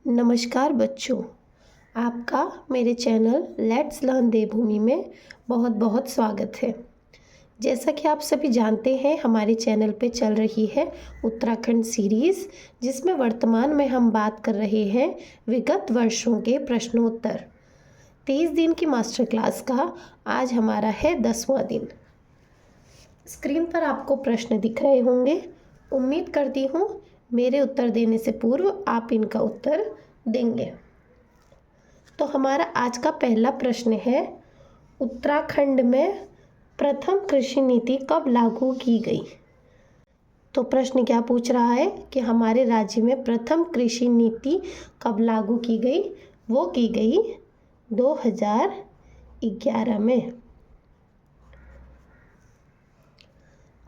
नमस्कार बच्चों, आपका मेरे चैनल लेट्स लर्न देवभूमि में बहुत बहुत स्वागत है। जैसा कि आप सभी जानते हैं, हमारे चैनल पे चल रही है उत्तराखंड सीरीज़, जिसमें वर्तमान में हम बात कर रहे हैं विगत वर्षों के प्रश्नोत्तर। 30 दिन की मास्टर क्लास का आज हमारा है 10वां दिन। स्क्रीन पर आपको प्रश्न दिख रहे होंगे। उम्मीद करती हूँ मेरे उत्तर देने से पूर्व आप इनका उत्तर देंगे। तो हमारा आज का पहला प्रश्न है, उत्तराखंड में प्रथम कृषि नीति कब लागू की गई? तो प्रश्न क्या पूछ रहा है कि हमारे राज्य में प्रथम कृषि नीति कब लागू की गई? वो की गई 2011 में।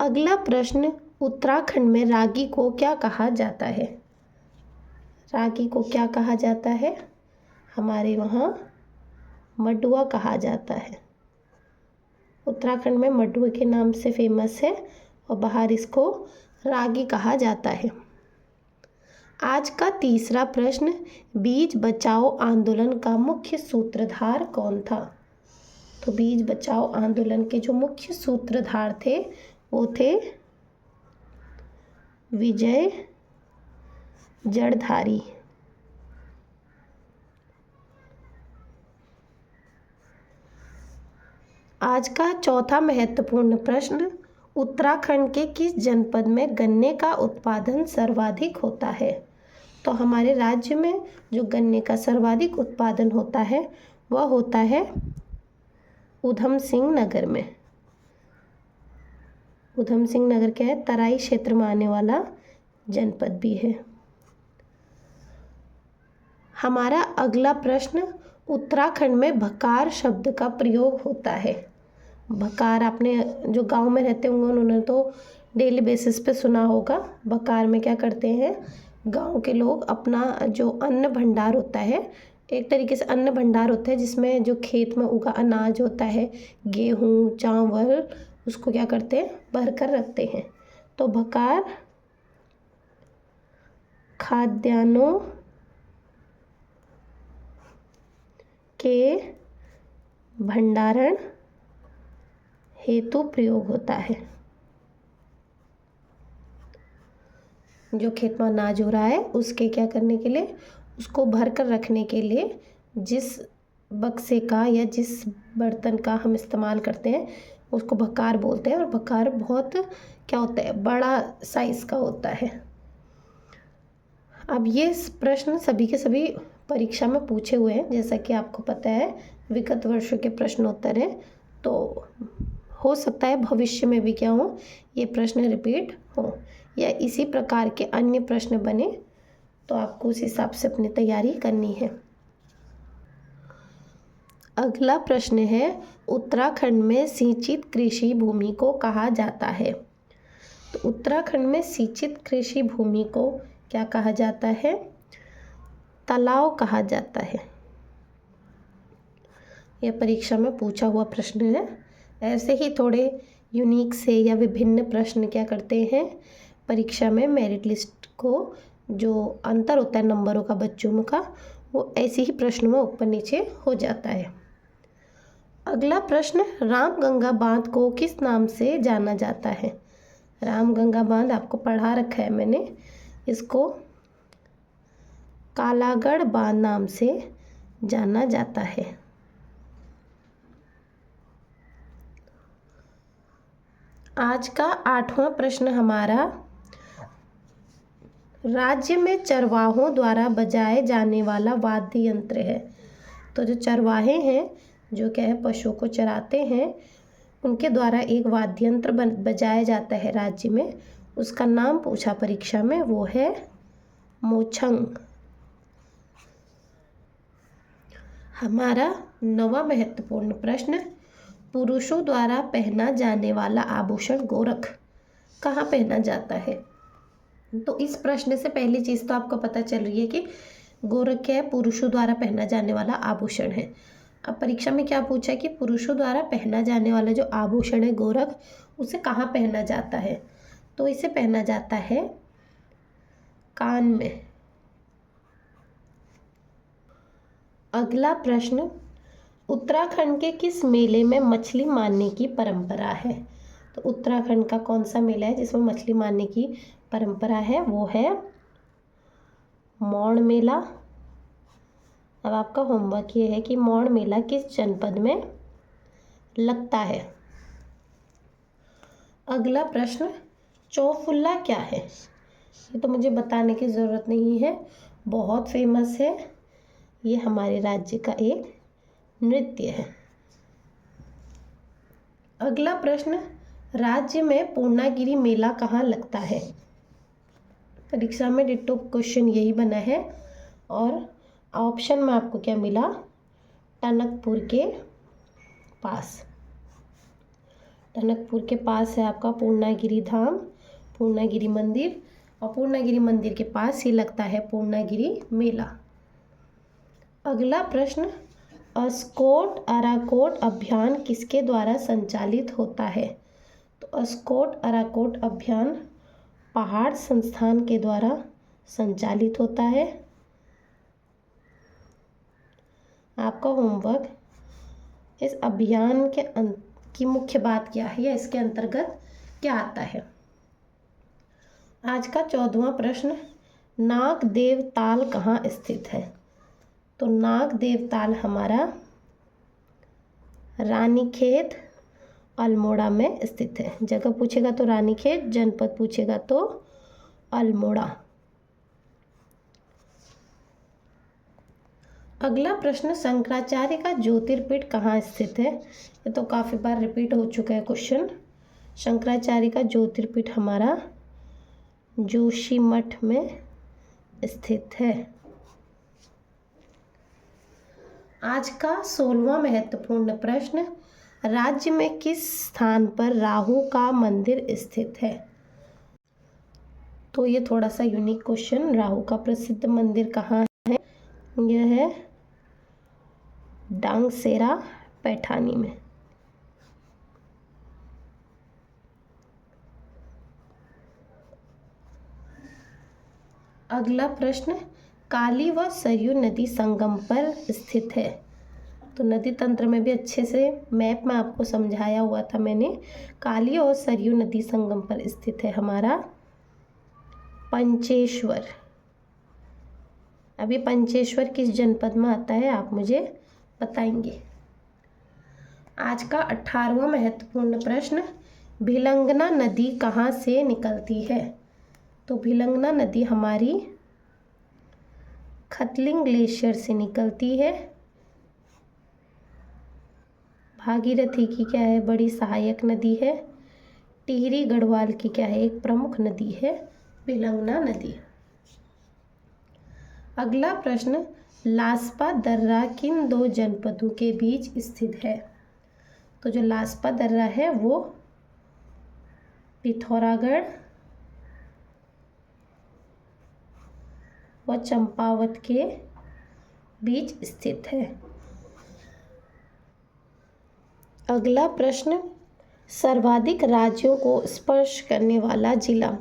अगला प्रश्न, उत्तराखंड में रागी को क्या कहा जाता है? रागी को क्या कहा जाता है? हमारे वहाँ मडुआ कहा जाता है। उत्तराखंड में मडुआ के नाम से फेमस है और बाहर इसको रागी कहा जाता है। आज का तीसरा प्रश्न, बीज बचाओ आंदोलन का मुख्य सूत्रधार कौन था? तो बीज बचाओ आंदोलन के जो मुख्य सूत्रधार थे वो थे विजय जड़धारी। आज का चौथा महत्वपूर्ण प्रश्न, उत्तराखंड के किस जनपद में गन्ने का उत्पादन सर्वाधिक होता है? तो हमारे राज्य में जो गन्ने का सर्वाधिक उत्पादन होता है वह होता है ऊधम सिंह नगर में। ऊधम सिंह नगर क्या है? तराई क्षेत्र में आने वाला जनपद भी है। हमारा अगला प्रश्न, उत्तराखंड में भकार शब्द का प्रयोग होता है। भकार आपने जो गांव में रहते होंगे उन्होंने तो डेली बेसिस पे सुना होगा। भकार में क्या करते हैं, गांव के लोग अपना जो अन्न भंडार होता है, एक तरीके से अन्न भंडार होता है जिसमें जो खेत में उगा अनाज होता है, गेहूँ चावल, उसको क्या करते हैं, भर कर रखते हैं। तो भकार खाद्यान्नों के भंडारण हेतु प्रयोग होता है। जो खेत में अनाज हो रहा है उसके क्या करने के लिए, उसको भर कर रखने के लिए जिस बक्से का या जिस बर्तन का हम इस्तेमाल करते हैं उसको भकार बोलते हैं। और भकार बहुत क्या होता है, बड़ा साइज का होता है। अब ये प्रश्न सभी के सभी परीक्षा में पूछे हुए हैं, जैसा कि आपको पता है विगत वर्षों के प्रश्नोत्तर हैं। तो हो सकता है भविष्य में भी क्या हो, ये प्रश्न रिपीट हो या इसी प्रकार के अन्य प्रश्न बने, तो आपको उस हिसाब से अपनी तैयारी करनी है। अगला प्रश्न है, उत्तराखंड में सिंचित कृषि भूमि को कहा जाता है? तो उत्तराखंड में सिंचित कृषि भूमि को क्या कहा जाता है? तालाब कहा जाता है। यह परीक्षा में पूछा हुआ प्रश्न है। ऐसे ही थोड़े यूनिक से या विभिन्न प्रश्न क्या करते हैं, परीक्षा में मेरिट लिस्ट को जो अंतर होता है नंबरों का बच्चों का, वो ऐसे ही प्रश्नों में ऊपर नीचे हो जाता है। अगला प्रश्न, रामगंगा बांध को किस नाम से जाना जाता है? रामगंगा बांध आपको पढ़ा रखा है मैंने, इसको कालागढ़ बांध नाम से जाना जाता है। आज का 8वां प्रश्न हमारा, राज्य में चरवाहों द्वारा बजाए जाने वाला वाद्य यंत्र है। तो जो चरवाहे हैं, जो क्या है पशुओं को चराते हैं, उनके द्वारा एक वाद्य यंत्र बजाया जाता है राज्य में, उसका नाम पूछा परीक्षा में, वो है मोछंग। हमारा 9वां महत्वपूर्ण प्रश्न, पुरुषों द्वारा पहना जाने वाला आभूषण गोरख कहाँ पहना जाता है? तो इस प्रश्न से पहली चीज़ तो आपको पता चल रही है कि गोरख क्या है, पुरुषों द्वारा पहना जाने वाला आभूषण है। अब परीक्षा में क्या पूछा है कि पुरुषों द्वारा पहना जाने वाला जो आभूषण है गोरख, उसे कहाँ पहना जाता है? तो इसे पहना जाता है कान में। अगला प्रश्न, उत्तराखंड के किस मेले में मछली मारने की परंपरा है? तो उत्तराखंड का कौन सा मेला है जिसमें मछली मारने की परंपरा है? वो है मौड़ मेला। अब आपका होमवर्क ये है कि मौड़ मेला किस जनपद में लगता है? अगला प्रश्न, चौफुल्ला क्या है? ये तो मुझे बताने की ज़रूरत नहीं है, बहुत फेमस है। ये हमारे राज्य का एक नृत्य है। अगला प्रश्न, राज्य में पूर्णागिरि मेला कहाँ लगता है? परीक्षा में डिट्टो क्वेश्चन यही बना है और ऑप्शन में आपको क्या मिला? टनकपुर के पास। टनकपुर के पास है आपका पूर्णागिरि धाम, पूर्णागिरि मंदिर, और पूर्णागिरि मंदिर के पास ही लगता है पूर्णागिरि मेला। अगला प्रश्न, अस्कोट अराकोट अभियान किसके द्वारा संचालित होता है? तो अस्कोट अराकोट अभियान पहाड़ संस्थान के द्वारा संचालित होता है। आपका होमवर्क, इस अभियान की मुख्य बात क्या है या इसके अंतर्गत क्या आता है? आज का 14वां प्रश्न, नागदेव ताल कहाँ स्थित है? तो नागदेव ताल हमारा रानीखेत अल्मोड़ा में स्थित है। जगह पूछेगा तो रानीखेत, जनपद पूछेगा तो अल्मोड़ा। अगला प्रश्न, शंकराचार्य का ज्योतिर्पीठ कहाँ स्थित है? ये तो काफ़ी बार रिपीट हो चुका है क्वेश्चन। शंकराचार्य का ज्योतिर्पीठ हमारा जोशीमठ में स्थित है। आज का 16वां महत्वपूर्ण प्रश्न, राज्य में किस स्थान पर राहु का मंदिर स्थित है? तो ये थोड़ा सा यूनिक क्वेश्चन, राहु का प्रसिद्ध मंदिर कहाँ है? यह है डांगसेरा पैठानी में। अगला प्रश्न, काली व सरयू नदी संगम पर स्थित है। तो नदी तंत्र में भी अच्छे से मैप में आपको समझाया हुआ था मैंने। काली और सरयू नदी संगम पर स्थित है हमारा पंचेश्वर। अभी पंचेश्वर किस जनपद में आता है आप मुझे बताएंगे। आज का 18वां महत्वपूर्ण प्रश्न, भिलंगना नदी कहाँ से निकलती है? तो भिलंगना नदी हमारी खतलिंग ग्लेशियर से निकलती है। भागीरथी की क्या है? बड़ी सहायक नदी है। टिहरी गढ़वाल की क्या है? एक प्रमुख नदी है भिलंगना नदी। अगला प्रश्न, लास्पा दर्रा किन दो जनपदों के बीच स्थित है? तो जो लास्पा दर्रा है वो पिथौरागढ़ व चंपावत के बीच स्थित है। अगला प्रश्न, सर्वाधिक राज्यों को स्पर्श करने वाला जिला।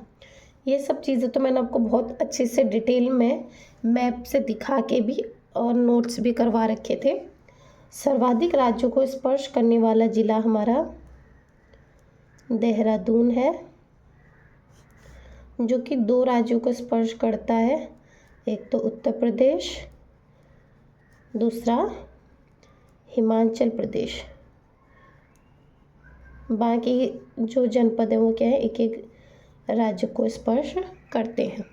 ये सब चीज़ें तो मैंने आपको बहुत अच्छे से डिटेल में मैप से दिखा के भी और नोट्स भी करवा रखे थे। सर्वाधिक राज्यों को स्पर्श करने वाला जिला हमारा देहरादून है, जो कि 2 राज्यों को स्पर्श करता है। एक तो उत्तर प्रदेश, दूसरा हिमाचल प्रदेश। बाकी जो जनपद है वो क्या है? एक एक राज्य को स्पर्श करते हैं।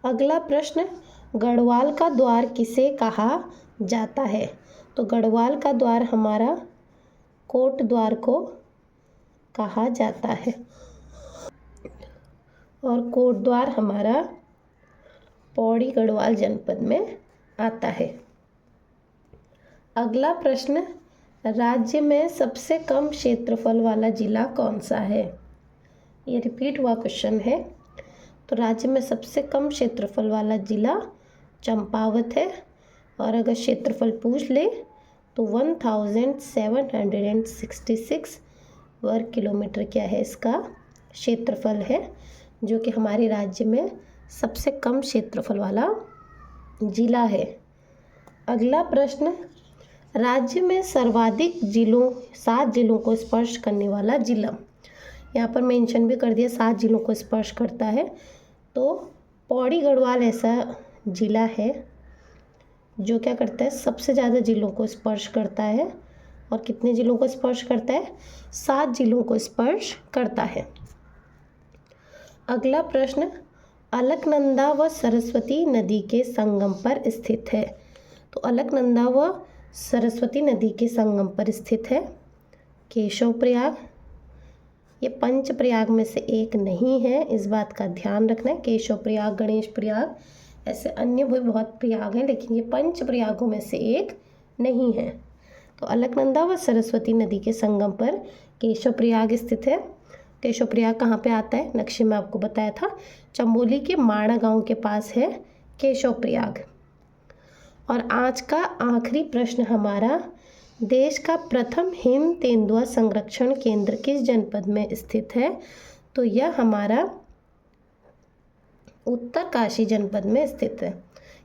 अगला प्रश्न, गढ़वाल का द्वार किसे कहा जाता है? तो गढ़वाल का द्वार हमारा कोट द्वार को कहा जाता है और कोट द्वार हमारा पौड़ी गढ़वाल जनपद में आता है। अगला प्रश्न, राज्य में सबसे कम क्षेत्रफल वाला जिला कौन सा है? ये रिपीट हुआ क्वेश्चन है। तो राज्य में सबसे कम क्षेत्रफल वाला जिला चंपावत है, और अगर क्षेत्रफल पूछ ले तो 1766 वर्ग किलोमीटर क्या है इसका क्षेत्रफल है, जो कि हमारे राज्य में सबसे कम क्षेत्रफल वाला जिला है। अगला प्रश्न, राज्य में सर्वाधिक 7 जिलों को स्पर्श करने वाला जिला। यहाँ पर मेंशन भी कर दिया 7 जिलों को स्पर्श करता है, तो पौड़ी गढ़वाल ऐसा जिला है जो क्या करता है, सबसे ज़्यादा जिलों को स्पर्श करता है। और कितने जिलों को स्पर्श करता है? 7 जिलों को स्पर्श करता है। अगला प्रश्न, अलकनंदा व सरस्वती नदी के संगम पर स्थित है। तो अलकनंदा व सरस्वती नदी के संगम पर स्थित है केशव प्रयाग। ये पंच प्रयाग में से एक नहीं है, इस बात का ध्यान रखना है। केशव प्रयाग, गणेश प्रयाग, ऐसे अन्य भी बहुत प्रयाग हैं, लेकिन ये पंच प्रयागों में से एक नहीं है। तो अलकनंदा व सरस्वती नदी के संगम पर केशव प्रयाग स्थित है। केशव प्रयाग कहाँ पे आता है? नक्शे में आपको बताया था, चंबोली के माणा गांव के पास है केशव प्रयाग। और आज का आखिरी प्रश्न हमारा, देश का प्रथम हिम तेंदुआ संरक्षण केंद्र किस जनपद में स्थित है? तो यह हमारा उत्तरकाशी जनपद में स्थित है।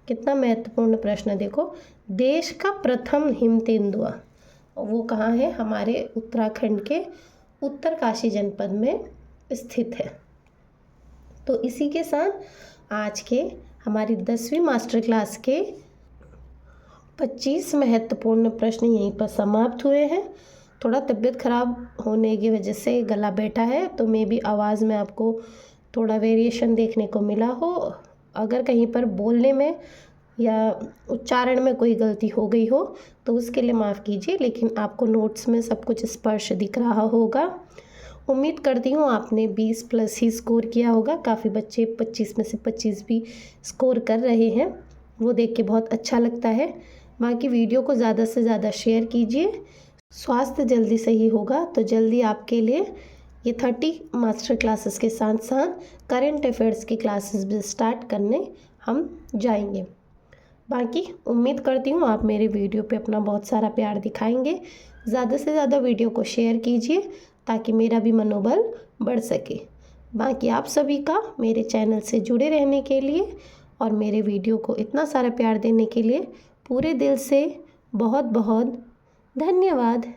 कितना महत्वपूर्ण प्रश्न, देखो, देश का प्रथम हिम तेंदुआ वो कहाँ है? हमारे उत्तराखंड के उत्तरकाशी जनपद में स्थित है। तो इसी के साथ आज के हमारी 10वीं मास्टर क्लास के 25 महत्वपूर्ण प्रश्न यहीं पर समाप्त हुए हैं। थोड़ा तबीयत ख़राब होने की वजह से गला बैठा है, तो मे भी आवाज़ में आपको थोड़ा वेरिएशन देखने को मिला हो। अगर कहीं पर बोलने में या उच्चारण में कोई गलती हो गई हो तो उसके लिए माफ़ कीजिए, लेकिन आपको नोट्स में सब कुछ स्पष्ट दिख रहा होगा। उम्मीद करती हूँ आपने 20+ ही स्कोर किया होगा। काफ़ी बच्चे 25 में से 25 भी स्कोर कर रहे हैं, वो देख के बहुत अच्छा लगता है। बाकी वीडियो को ज़्यादा से ज़्यादा शेयर कीजिए। स्वास्थ्य जल्दी सही होगा तो जल्दी आपके लिए ये 30 मास्टर क्लासेस के साथ साथ करंट अफेयर्स की क्लासेस भी स्टार्ट करने हम जाएंगे। बाकी उम्मीद करती हूँ आप मेरे वीडियो पे अपना बहुत सारा प्यार दिखाएंगे। ज़्यादा से ज़्यादा वीडियो को शेयर कीजिए ताकि मेरा भी मनोबल बढ़ सके। बाकी आप सभी का मेरे चैनल से जुड़े रहने के लिए और मेरे वीडियो को इतना सारा प्यार देने के लिए पूरे दिल से बहुत बहुत धन्यवाद।